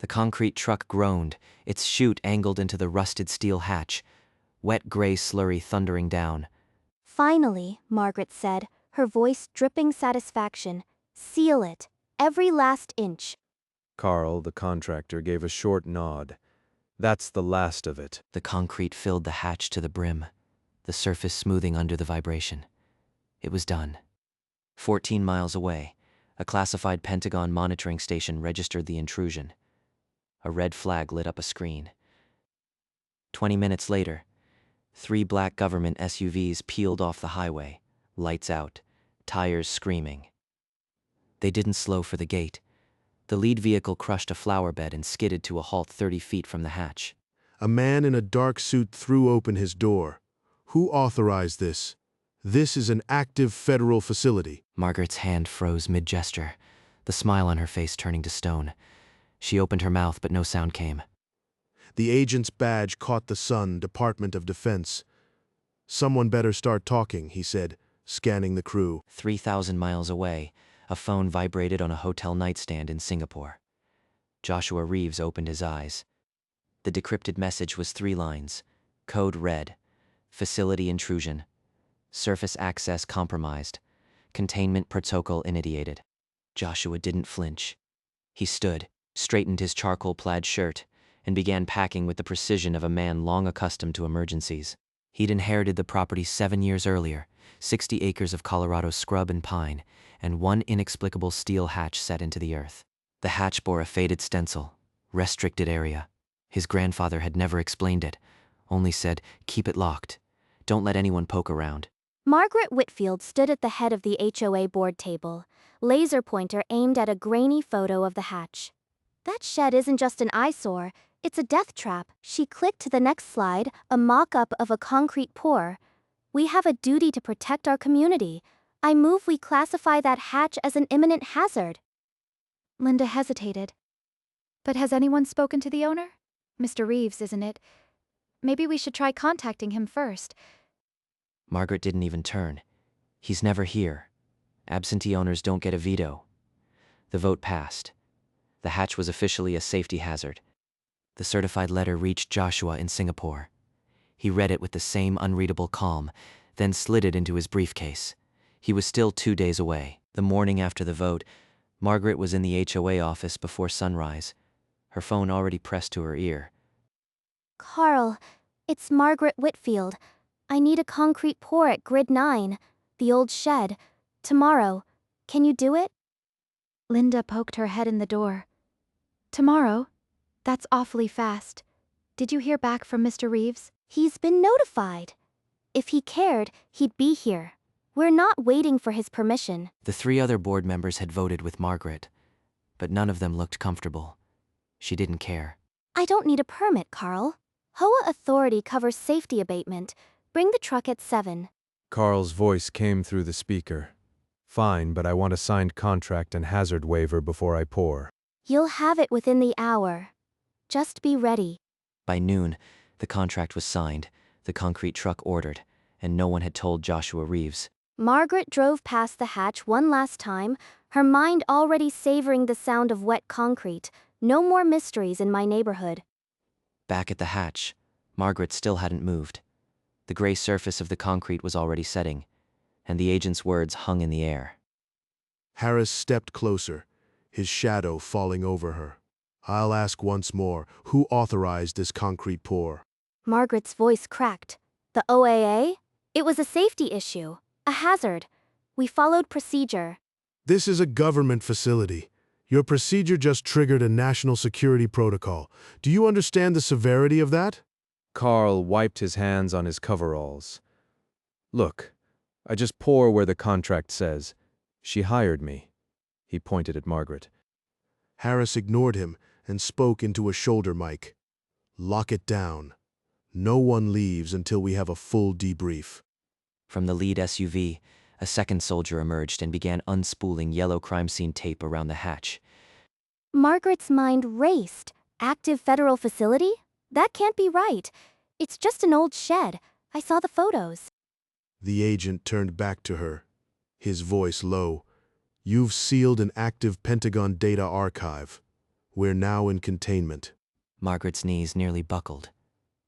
The concrete truck groaned, its chute angled into the rusted steel hatch, wet gray slurry thundering down. Finally, Margaret said, her voice dripping satisfaction. Seal it. Every last inch. Carl, the contractor, gave a short nod. That's the last of it. The concrete filled the hatch to the brim, the surface smoothing under the vibration. It was done. 14 miles away, a classified Pentagon monitoring station registered the intrusion. A red flag lit up a screen. 20 minutes later, 3 black government SUVs peeled off the highway, lights out, tires screaming. They didn't slow for the gate. The lead vehicle crushed a flower bed and skidded to a halt 30 feet from the hatch. A man in a dark suit threw open his door. Who authorized this? This is an active federal facility. Margaret's hand froze mid-gesture, the smile on her face turning to stone. She opened her mouth, but no sound came. The agent's badge caught the sun, Department of Defense. Someone better start talking, he said, scanning the crew. 3,000 miles away, a phone vibrated on a hotel nightstand in Singapore. Joshua Reeves opened his eyes. The decrypted message was 3 lines. Code red. Facility intrusion. Surface access compromised. Containment protocol initiated. Joshua didn't flinch. He stood, straightened his charcoal-plaid shirt, and began packing with the precision of a man long accustomed to emergencies. He'd inherited the property 7 years earlier, 60 acres of Colorado scrub and pine, and one inexplicable steel hatch set into the earth. The hatch bore a faded stencil, restricted area. His grandfather had never explained it, only said, keep it locked. Don't let anyone poke around. Margaret Whitfield stood at the head of the HOA board table, laser pointer aimed at a grainy photo of the hatch. That shed isn't just an eyesore, it's a death trap. She clicked to the next slide, a mock-up of a concrete pour. We have a duty to protect our community. I move we classify that hatch as an imminent hazard. Linda hesitated. But has anyone spoken to the owner? Mr. Reeves, isn't it? Maybe we should try contacting him first. Margaret didn't even turn. He's never here. Absentee owners don't get a veto. The vote passed. The hatch was officially a safety hazard. The certified letter reached Joshua in Singapore. He read it with the same unreadable calm, then slid it into his briefcase. He was still 2 days away. The morning after the vote, Margaret was in the HOA office before sunrise, her phone already pressed to her ear. Carl, it's Margaret Whitfield. I need a concrete pour at Grid 9, the old shed. Tomorrow. Can you do it? Linda poked her head in the door. Tomorrow? That's awfully fast. Did you hear back from Mr. Reeves? He's been notified. If he cared, he'd be here. We're not waiting for his permission. The 3 other board members had voted with Margaret, but none of them looked comfortable. She didn't care. I don't need a permit, Carl. HOA authority covers safety abatement. Bring the truck at 7. Carl's voice came through the speaker. Fine, but I want a signed contract and hazard waiver before I pour. You'll have it within the hour. Just be ready. By noon, the contract was signed, the concrete truck ordered, and no one had told Joshua Reeves. Margaret drove past the hatch one last time, her mind already savoring the sound of wet concrete. No more mysteries in my neighborhood. Back at the hatch, Margaret still hadn't moved. The gray surface of the concrete was already setting, and the agent's words hung in the air. Harris stepped closer, his shadow falling over her. I'll ask once more, who authorized this concrete pour? Margaret's voice cracked. The OAA? It was a safety issue, a hazard. We followed procedure. This is a government facility. Your procedure just triggered a national security protocol. Do you understand the severity of that? Carl wiped his hands on his coveralls. Look, I just pour where the contract says. She hired me. He pointed at Margaret. Harris ignored him and spoke into a shoulder mic. Lock it down. No one leaves until we have a full debrief. From the lead SUV, a second soldier emerged and began unspooling yellow crime scene tape around the hatch. Margaret's mind raced. Active federal facility? That can't be right. It's just an old shed. I saw the photos. The agent turned back to her, his voice low. You've sealed an active Pentagon data archive. We're now in containment. Margaret's knees nearly buckled.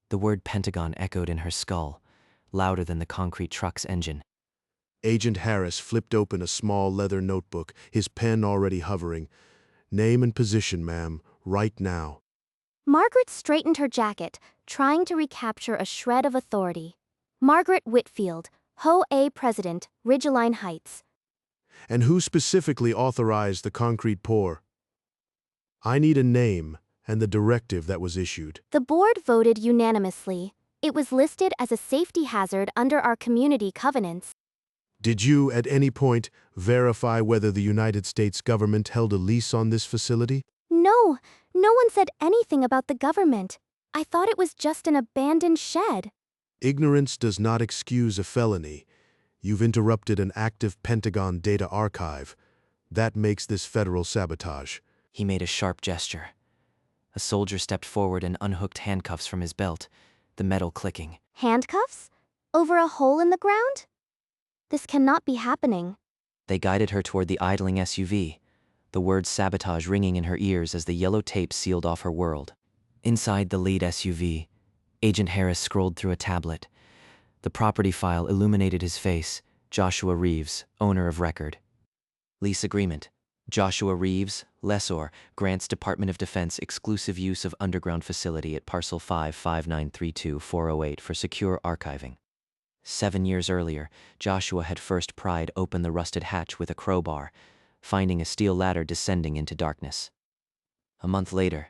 The word Pentagon echoed in her skull, louder than the concrete truck's engine. Agent Harris flipped open a small leather notebook, his pen already hovering. Name and position, ma'am, right now. Margaret straightened her jacket, trying to recapture a shred of authority. Margaret Whitfield, HOA President, Ridgeline Heights. And who specifically authorized the concrete pour? I need a name and the directive that was issued. The board voted unanimously. It was listed as a safety hazard under our community covenants. Did you, at any point, verify whether the United States government held a lease on this facility? No, no one said anything about the government. I thought it was just an abandoned shed. Ignorance does not excuse a felony. You've interrupted an active Pentagon data archive. That makes this federal sabotage. He made a sharp gesture. A soldier stepped forward and unhooked handcuffs from his belt, the metal clicking. Handcuffs? Over a hole in the ground? This cannot be happening. They guided her toward the idling SUV, the word sabotage ringing in her ears as the yellow tape sealed off her world. Inside the lead SUV, Agent Harris scrolled through a tablet. The property file illuminated his face, Joshua Reeves, owner of record. Lease agreement. Joshua Reeves, lessor, grants Department of Defense exclusive use of underground facility at parcel 55932-408 for secure archiving. 7 years earlier, Joshua had first pried open the rusted hatch with a crowbar, finding a steel ladder descending into darkness. A month later,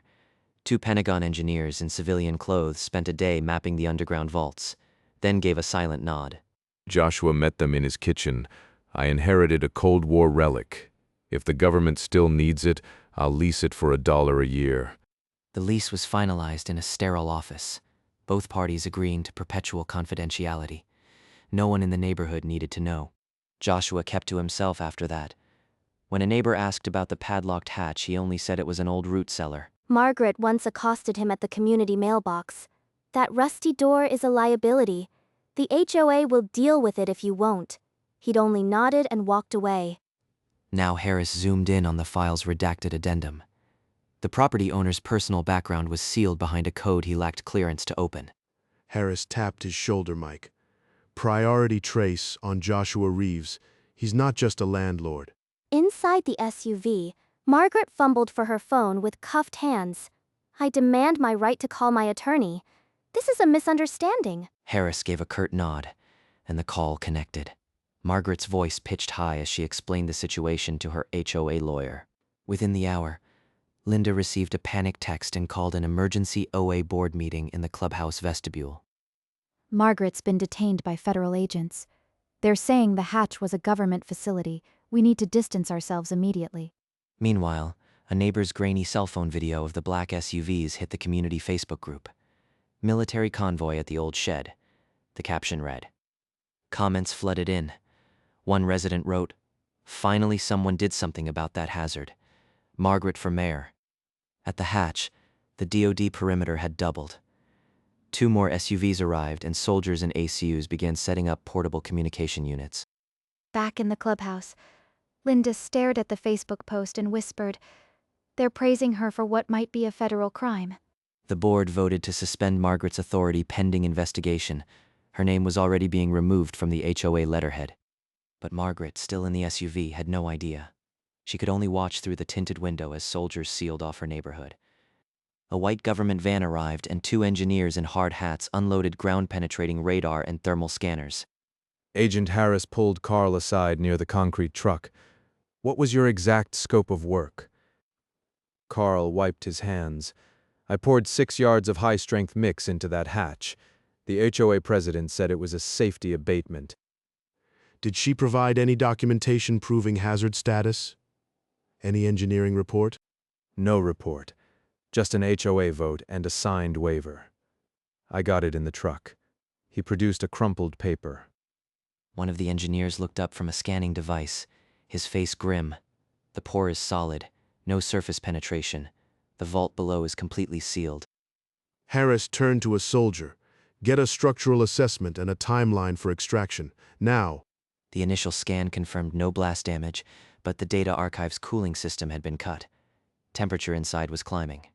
2 Pentagon engineers in civilian clothes spent a day mapping the underground vaults, then gave a silent nod. Joshua met them in his kitchen. I inherited a Cold War relic. If the government still needs it, I'll lease it for $1 a year. The lease was finalized in a sterile office, both parties agreeing to perpetual confidentiality. No one in the neighborhood needed to know. Joshua kept to himself after that. When a neighbor asked about the padlocked hatch, he only said it was an old root cellar. Margaret once accosted him at the community mailbox. That rusty door is a liability. The HOA will deal with it if you won't. He'd only nodded and walked away. Now Harris zoomed in on the file's redacted addendum. The property owner's personal background was sealed behind a code he lacked clearance to open. Harris tapped his shoulder mic. Priority trace on Joshua Reeves. He's not just a landlord. Inside the SUV, Margaret fumbled for her phone with cuffed hands. I demand my right to call my attorney. This is a misunderstanding. Harris gave a curt nod, and the call connected. Margaret's voice pitched high as she explained the situation to her HOA lawyer. Within the hour, Linda received a panic text and called an emergency OA board meeting in the clubhouse vestibule. Margaret's been detained by federal agents. They're saying the hatch was a government facility. We need to distance ourselves immediately. Meanwhile, a neighbor's grainy cell phone video of the black SUVs hit the community Facebook group. Military convoy at the old shed. The caption read. Comments flooded in. One resident wrote, "Finally someone did something about that hazard. Margaret for mayor." At the hatch, the DoD perimeter had doubled. 2 more SUVs arrived and soldiers in ACUs began setting up portable communication units. Back in the clubhouse, Linda stared at the Facebook post and whispered, "They're praising her for what might be a federal crime." The board voted to suspend Margaret's authority pending investigation. Her name was already being removed from the HOA letterhead. But Margaret, still in the SUV, had no idea. She could only watch through the tinted window as soldiers sealed off her neighborhood. A white government van arrived and 2 engineers in hard hats unloaded ground-penetrating radar and thermal scanners. Agent Harris pulled Carl aside near the concrete truck. What was your exact scope of work? Carl wiped his hands. I poured 6 yards of high-strength mix into that hatch. The HOA president said it was a safety abatement. Did she provide any documentation proving hazard status? Any engineering report? No report. Just an HOA vote and a signed waiver. I got it in the truck. He produced a crumpled paper. One of the engineers looked up from a scanning device, his face grim. The pour is solid, no surface penetration. The vault below is completely sealed. Harris turned to a soldier. Get a structural assessment and a timeline for extraction. Now. The initial scan confirmed no blast damage, but the data archive's cooling system had been cut. Temperature inside was climbing.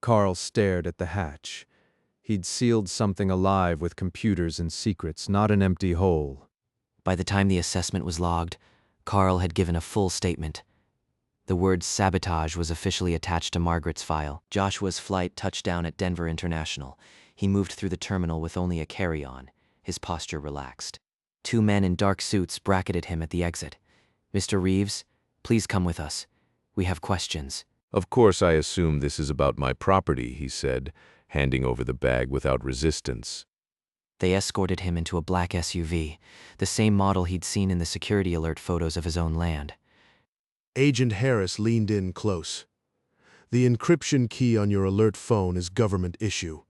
Carl stared at the hatch. He'd sealed something alive with computers and secrets, not an empty hole. By the time the assessment was logged, Carl had given a full statement. The word sabotage was officially attached to Margaret's file. Joshua's flight touched down at Denver International. He moved through the terminal with only a carry-on, his posture relaxed. 2 men in dark suits bracketed him at the exit. "Mr. Reeves, please come with us. We have questions." "Of course I assume this is about my property," he said, handing over the bag without resistance. They escorted him into a black SUV, the same model he'd seen in the security alert photos of his own land. Agent Harris leaned in close. "The encryption key on your alert phone is government issue.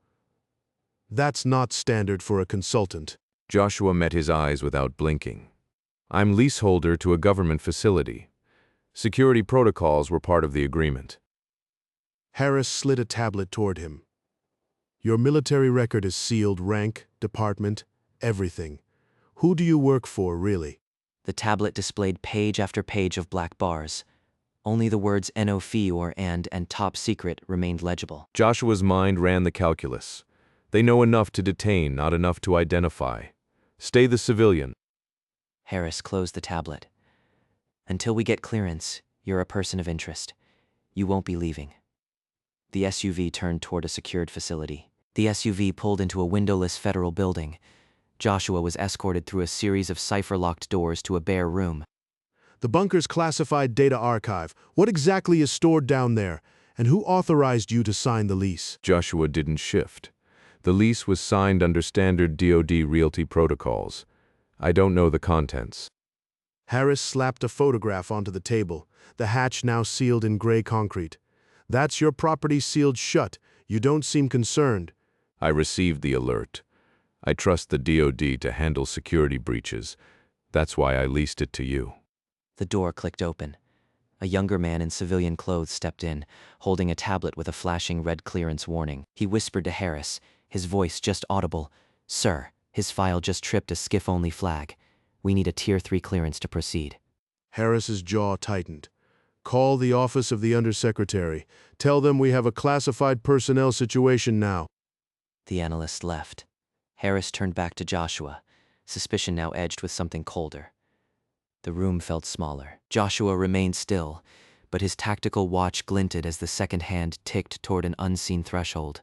That's not standard for a consultant." Joshua met his eyes without blinking. "I'm leaseholder to a government facility. Security protocols were part of the agreement." Harris slid a tablet toward him. "Your military record is sealed, rank, department, everything. Who do you work for, really?" The tablet displayed page after page of black bars. Only the words NOFI or and top secret remained legible. Joshua's mind ran the calculus. They know enough to detain, not enough to identify. Stay the civilian. Harris closed the tablet. "Until we get clearance, you're a person of interest. You won't be leaving." The SUV turned toward a secured facility. The SUV pulled into a windowless federal building. Joshua was escorted through a series of cipher-locked doors to a bare room. "The bunker's classified data archive. What exactly is stored down there? And who authorized you to sign the lease?" Joshua didn't shift. The lease was signed under standard DoD realty protocols. I don't know the contents. Harris slapped a photograph onto the table, the hatch now sealed in gray concrete. "That's your property sealed shut. You don't seem concerned." I received the alert. I trust the DoD to handle security breaches. That's why I leased it to you. The door clicked open. A younger man in civilian clothes stepped in, holding a tablet with a flashing red clearance warning. He whispered to Harris, his voice just audible, "Sir, his file just tripped a SCIF-only flag. We need a Tier 3 clearance to proceed." Harris's jaw tightened. "Call the office of the Undersecretary. Tell them we have a classified personnel situation now." The analyst left. Harris turned back to Joshua, suspicion now edged with something colder. The room felt smaller. Joshua remained still, but his tactical watch glinted as the second hand ticked toward an unseen threshold.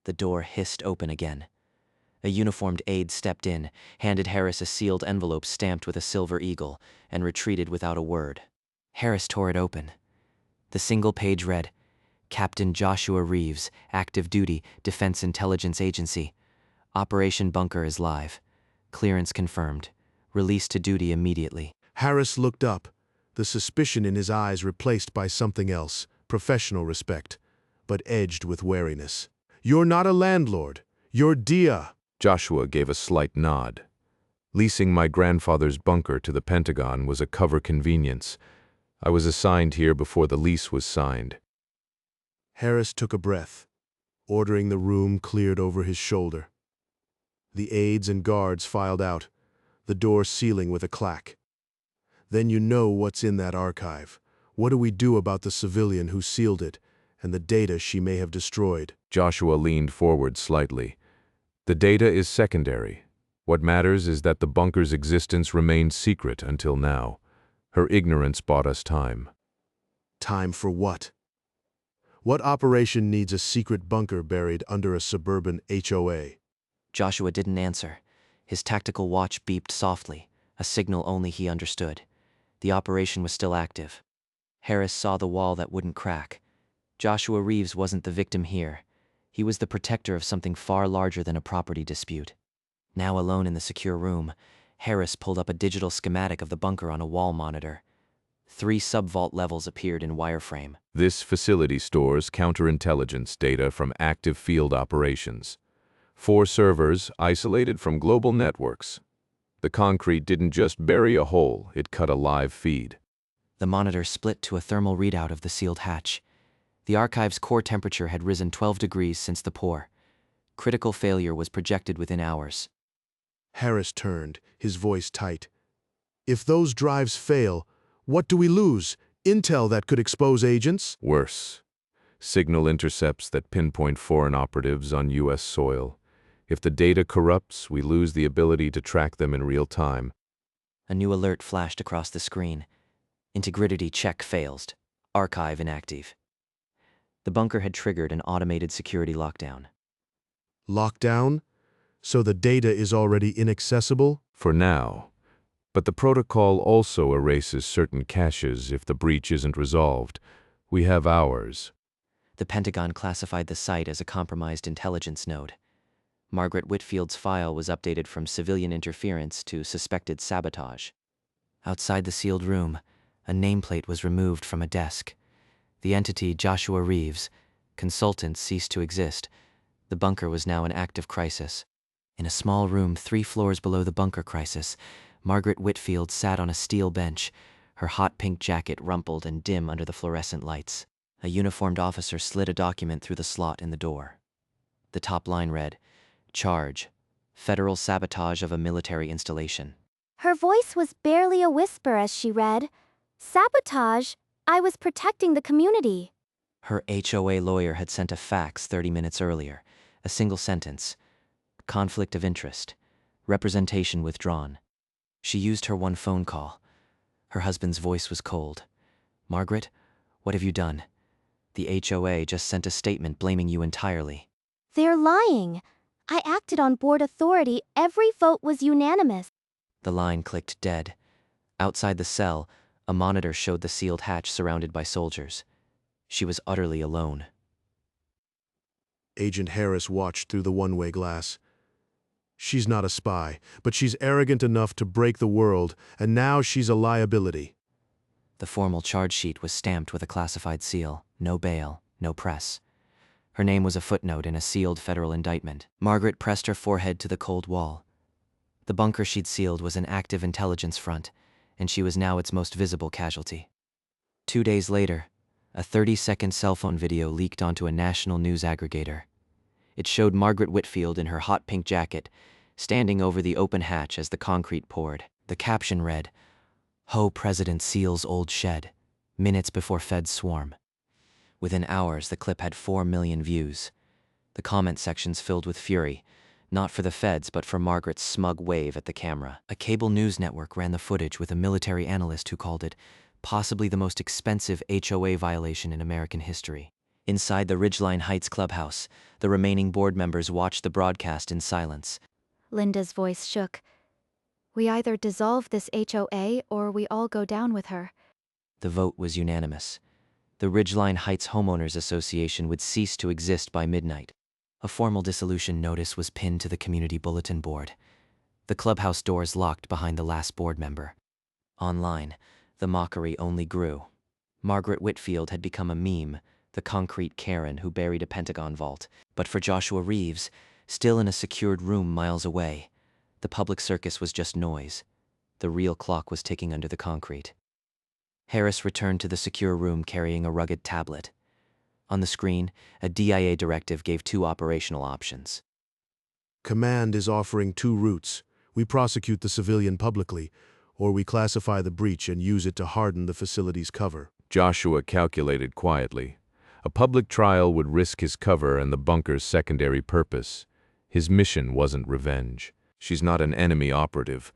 The door hissed open again. A uniformed aide stepped in, handed Harris a sealed envelope stamped with a silver eagle, and retreated without a word. Harris tore it open. The single page read, "Captain Joshua Reeves, active duty, Defense Intelligence Agency. Operation Bunker is live. Clearance confirmed. Release to duty immediately." Harris looked up, the suspicion in his eyes replaced by something else, professional respect, but edged with wariness. "You're not a landlord. You're DIA." Joshua gave a slight nod. Leasing my grandfather's bunker to the Pentagon was a cover convenience. I was assigned here before the lease was signed. Harris took a breath. Ordering the room cleared over his shoulder. The aides and guards filed out, the door sealing with a clack. "Then you know what's in that archive. What do we do about the civilian who sealed it, and the data she may have destroyed?" Joshua leaned forward slightly. "The data is secondary. What matters is that the bunker's existence remained secret until now. Her ignorance bought us time." Time for what? What operation needs a secret bunker buried under a suburban HOA? Joshua didn't answer. His tactical watch beeped softly, a signal only he understood. The operation was still active. Harris saw the wall that wouldn't crack. Joshua Reeves wasn't the victim here. He was the protector of something far larger than a property dispute. Now alone in the secure room, Harris pulled up a digital schematic of the bunker on a wall monitor. 3 sub-vault levels appeared in wireframe. This facility stores counterintelligence data from active field operations. 4 servers isolated from global networks. The concrete didn't just bury a hole, it cut a live feed. The monitor split to a thermal readout of the sealed hatch. The archive's core temperature had risen 12 degrees since the pour. Critical failure was projected within hours. Harris turned, his voice tight. "If those drives fail, what do we lose? Intel that could expose agents? Worse. Signal intercepts that pinpoint foreign operatives on U.S. soil. If the data corrupts, we lose the ability to track them in real time. A new alert flashed across the screen. Integrity check failed. Archive inactive. The bunker had triggered an automated security lockdown. Lockdown? So the data is already inaccessible? For now. But the protocol also erases certain caches if the breach isn't resolved. We have hours. The Pentagon classified the site as a compromised intelligence node. Margaret Whitfield's file was updated from civilian interference to suspected sabotage. Outside the sealed room, a nameplate was removed from a desk. The entity Joshua Reeves, consultant, ceased to exist. The bunker was now an active crisis. In a small room 3 floors below the bunker crisis, Margaret Whitfield sat on a steel bench, her hot pink jacket rumpled and dim under the fluorescent lights. A uniformed officer slid a document through the slot in the door. The top line read, "Charge: Federal sabotage of a military installation." Her voice was barely a whisper as she read, "Sabotage? I was protecting the community." Her HOA lawyer had sent a fax 30 minutes earlier. A single sentence. Conflict of interest. Representation withdrawn. She used her one phone call. Her husband's voice was cold. "Margaret, what have you done? The HOA just sent a statement blaming you entirely." They're lying. I acted on board authority. Every vote was unanimous. The line clicked dead. Outside the cell, a monitor showed the sealed hatch surrounded by soldiers. She was utterly alone. Agent Harris watched through the one-way glass. She's not a spy, but she's arrogant enough to break the world, and now she's a liability. The formal charge sheet was stamped with a classified seal. No bail, no press. Her name was a footnote in a sealed federal indictment. Margaret pressed her forehead to the cold wall. The bunker she'd sealed was an active intelligence front, and she was now its most visible casualty. 2 days later, a 30-second cell phone video leaked onto a national news aggregator. It showed Margaret Whitfield in her hot pink jacket, standing over the open hatch as the concrete poured. The caption read, "Ho President seals old shed, minutes before feds swarm." Within hours, the clip had 4 million views. The comment sections filled with fury, not for the feds but for Margaret's smug wave at the camera. A cable news network ran the footage with a military analyst who called it possibly the most expensive HOA violation in American history. Inside the Ridgeline Heights clubhouse, the remaining board members watched the broadcast in silence. Linda's voice shook. We either dissolve this HOA or we all go down with her. The vote was unanimous. The Ridgeline Heights Homeowners Association would cease to exist by midnight. A formal dissolution notice was pinned to the community bulletin board. The clubhouse doors locked behind the last board member. Online, the mockery only grew. Margaret Whitfield had become a meme, the concrete Karen who buried a Pentagon vault. But for Joshua Reeves, still in a secured room miles away, the public circus was just noise. The real clock was ticking under the concrete. Harris returned to the secure room carrying a rugged tablet. On the screen, a DIA directive gave 2 operational options. Command is offering 2 routes. We prosecute the civilian publicly, or we classify the breach and use it to harden the facility's cover. Joshua calculated quietly. A public trial would risk his cover and the bunker's secondary purpose. His mission wasn't revenge. She's not an enemy operative.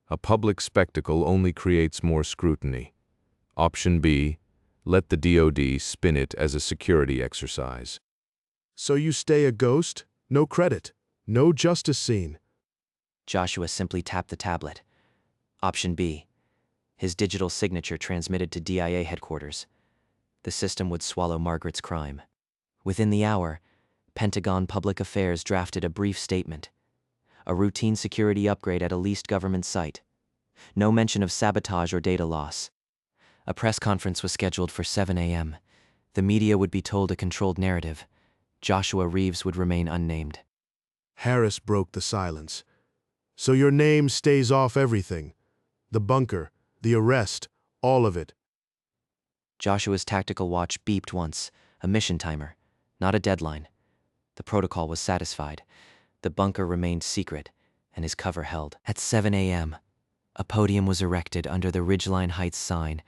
A public spectacle only creates more scrutiny. Option B, let the DoD spin it as a security exercise. So you stay a ghost? No credit. No justice scene. Joshua simply tapped the tablet. Option B, his digital signature transmitted to DIA headquarters. The system would swallow Margaret's crime. Within the hour, Pentagon Public Affairs drafted a brief statement. A routine security upgrade at a leased government site. No mention of sabotage or data loss. A press conference was scheduled for 7 a.m. The media would be told a controlled narrative. Joshua Reeves would remain unnamed. Harris broke the silence. So your name stays off everything. The bunker, the arrest, all of it. Joshua's tactical watch beeped once, a mission timer, not a deadline. The protocol was satisfied. The bunker remained secret, and his cover held. At 7 a.m., a podium was erected under the Ridgeline Heights sign.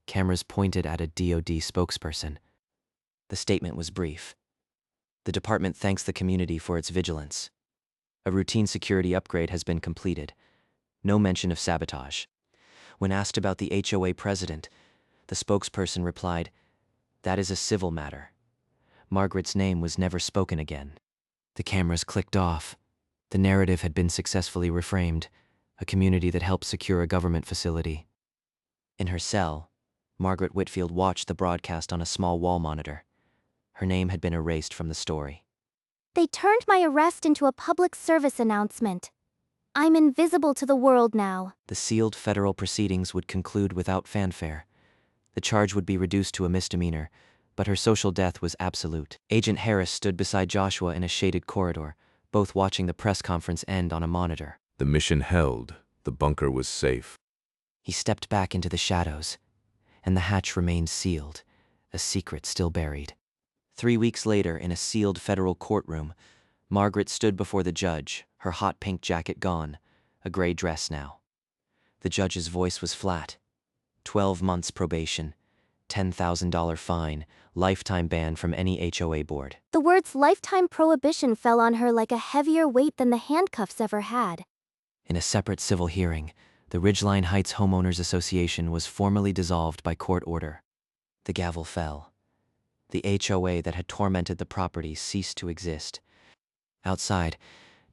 Cameras pointed at a DoD spokesperson. The statement was brief. The department thanks the community for its vigilance. A routine security upgrade has been completed. No mention of sabotage. When asked about the HOA president, the spokesperson replied, "That is a civil matter." Margaret's name was never spoken again. The cameras clicked off. The narrative had been successfully reframed, a community that helped secure a government facility. In her cell, Margaret Whitfield watched the broadcast on a small wall monitor. Her name had been erased from the story. They turned my arrest into a public service announcement. I'm invisible to the world now. The sealed federal proceedings would conclude without fanfare. The charge would be reduced to a misdemeanor, but her social death was absolute. Agent Harris stood beside Joshua in a shaded corridor, both watching the press conference end on a monitor. The mission held. The bunker was safe. He stepped back into the shadows, and the hatch remained sealed, a secret still buried. 3 weeks later, in a sealed federal courtroom, Margaret stood before the judge, her hot pink jacket gone, a gray dress now. The judge's voice was flat. 12 months probation, $10,000 fine, lifetime ban from any HOA board. The words lifetime prohibition fell on her like a heavier weight than the handcuffs ever had. In a separate civil hearing, the Ridgeline Heights Homeowners Association was formally dissolved by court order. The gavel fell. The HOA that had tormented the property ceased to exist. Outside,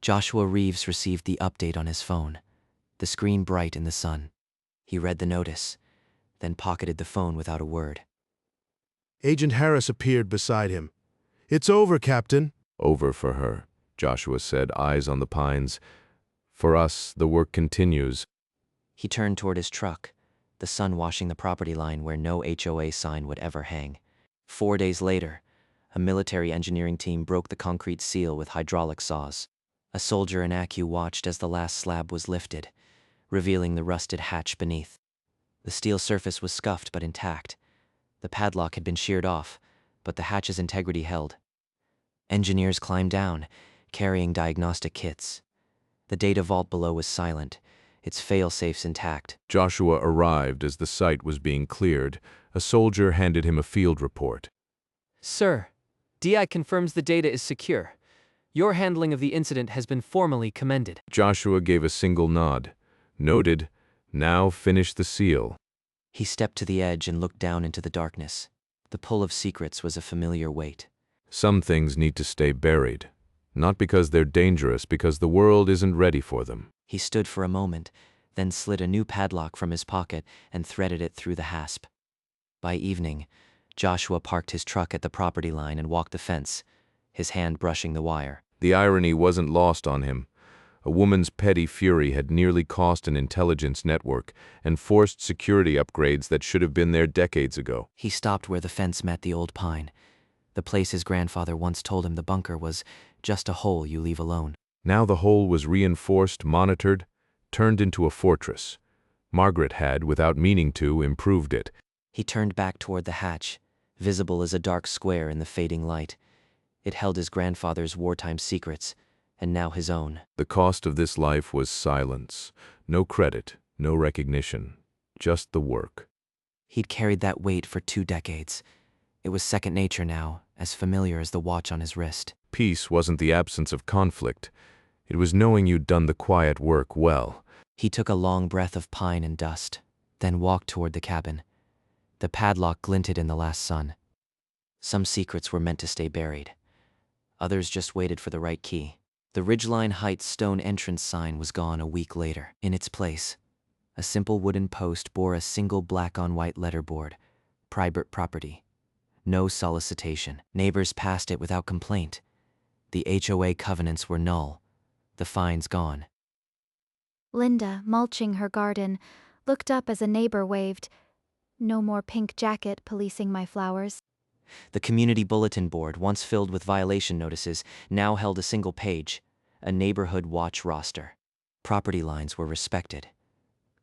Joshua Reeves received the update on his phone, the screen bright in the sun. He read the notice, then pocketed the phone without a word. Agent Harris appeared beside him. "It's over, Captain." Over for her, Joshua said, eyes on the pines. For us, the work continues. He turned toward his truck, the sun washing the property line where no HOA sign would ever hang. 4 days later, a military engineering team broke the concrete seal with hydraulic saws. A soldier in ACU watched as the last slab was lifted, revealing the rusted hatch beneath. The steel surface was scuffed but intact. The padlock had been sheared off, but the hatch's integrity held. Engineers climbed down, carrying diagnostic kits. The data vault below was silent, its fail-safes intact. Joshua arrived as the site was being cleared. A soldier handed him a field report. Sir, DI confirms the data is secure. Your handling of the incident has been formally commended. Joshua gave a single nod. Noted. Now finish the seal. He stepped to the edge and looked down into the darkness. The pull of secrets was a familiar weight. Some things need to stay buried. Not because they're dangerous, because the world isn't ready for them. He stood for a moment, then slid a new padlock from his pocket and threaded it through the hasp. By evening, Joshua parked his truck at the property line and walked the fence, his hand brushing the wire. The irony wasn't lost on him. A woman's petty fury had nearly cost an intelligence network and forced security upgrades that should have been there decades ago. He stopped where the fence met the old pine, the place his grandfather once told him the bunker was just a hole you leave alone. Now the hole was reinforced, monitored, turned into a fortress. Margaret had, without meaning to, improved it. He turned back toward the hatch, visible as a dark square in the fading light. It held his grandfather's wartime secrets, and now his own. The cost of this life was silence. No credit, no recognition, just the work. He'd carried that weight for 2 decades. It was second nature now, as familiar as the watch on his wrist. Peace wasn't the absence of conflict. It was knowing you'd done the quiet work well. He took a long breath of pine and dust, then walked toward the cabin. The padlock glinted in the last sun. Some secrets were meant to stay buried. Others just waited for the right key. The Ridgeline Heights stone entrance sign was gone a week later. In its place, a simple wooden post bore a single black-on-white letterboard, "Private property." No solicitation. Neighbors passed it without complaint. The HOA covenants were null. The fines gone. Linda, mulching her garden, looked up as a neighbor waved. No more pink jacket policing my flowers. The community bulletin board, once filled with violation notices, now held a single page, a neighborhood watch roster. Property lines were respected.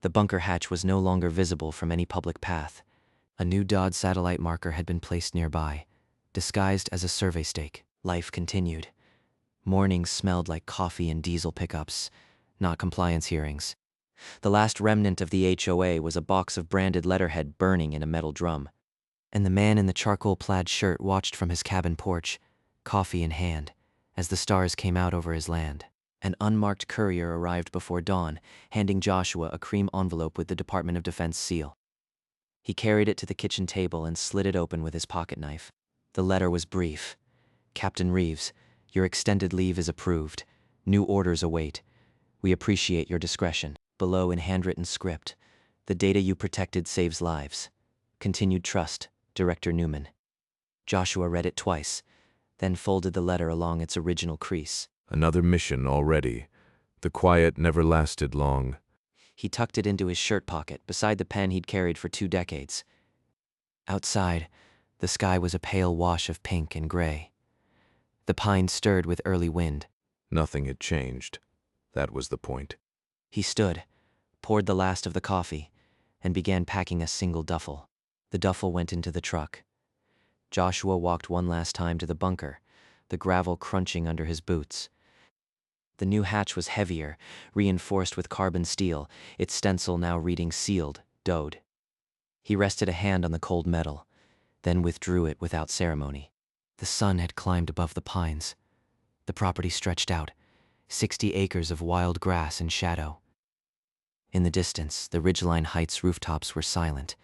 The bunker hatch was no longer visible from any public path. A new Dodd satellite marker had been placed nearby, disguised as a survey stake. Life continued. Mornings smelled like coffee and diesel pickups, not compliance hearings. The last remnant of the HOA was a box of branded letterhead burning in a metal drum. And the man in the charcoal-plaid shirt watched from his cabin porch, coffee in hand, as the stars came out over his land. An unmarked courier arrived before dawn, handing Joshua a cream envelope with the Department of Defense seal. He carried it to the kitchen table and slit it open with his pocket knife. The letter was brief. Captain Reeves, your extended leave is approved. New orders await. We appreciate your discretion. Below in handwritten script, the data you protected saves lives. Continued trust, Director Newman. Joshua read it twice, then folded the letter along its original crease. Another mission already. The quiet never lasted long. He tucked it into his shirt pocket beside the pen he'd carried for 2 decades. Outside, the sky was a pale wash of pink and gray. The pines stirred with early wind. Nothing had changed. That was the point. He stood, poured the last of the coffee, and began packing a single duffel. The duffel went into the truck. Joshua walked one last time to the bunker, the gravel crunching under his boots. The new hatch was heavier, reinforced with carbon steel, its stencil now reading sealed, Dode. He rested a hand on the cold metal, then withdrew it without ceremony. The sun had climbed above the pines. The property stretched out, 60 acres of wild grass in shadow. In the distance, the Ridgeline Heights rooftops were silent.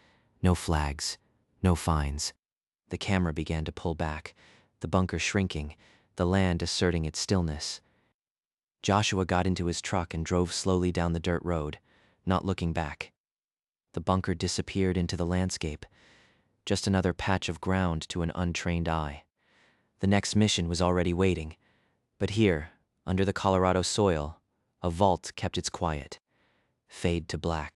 No flags, no fines. The camera began to pull back, the bunker shrinking, the land asserting its stillness. Joshua got into his truck and drove slowly down the dirt road, not looking back. The bunker disappeared into the landscape, just another patch of ground to an untrained eye. The next mission was already waiting, but here, under the Colorado soil, a vault kept its quiet. Fade to black.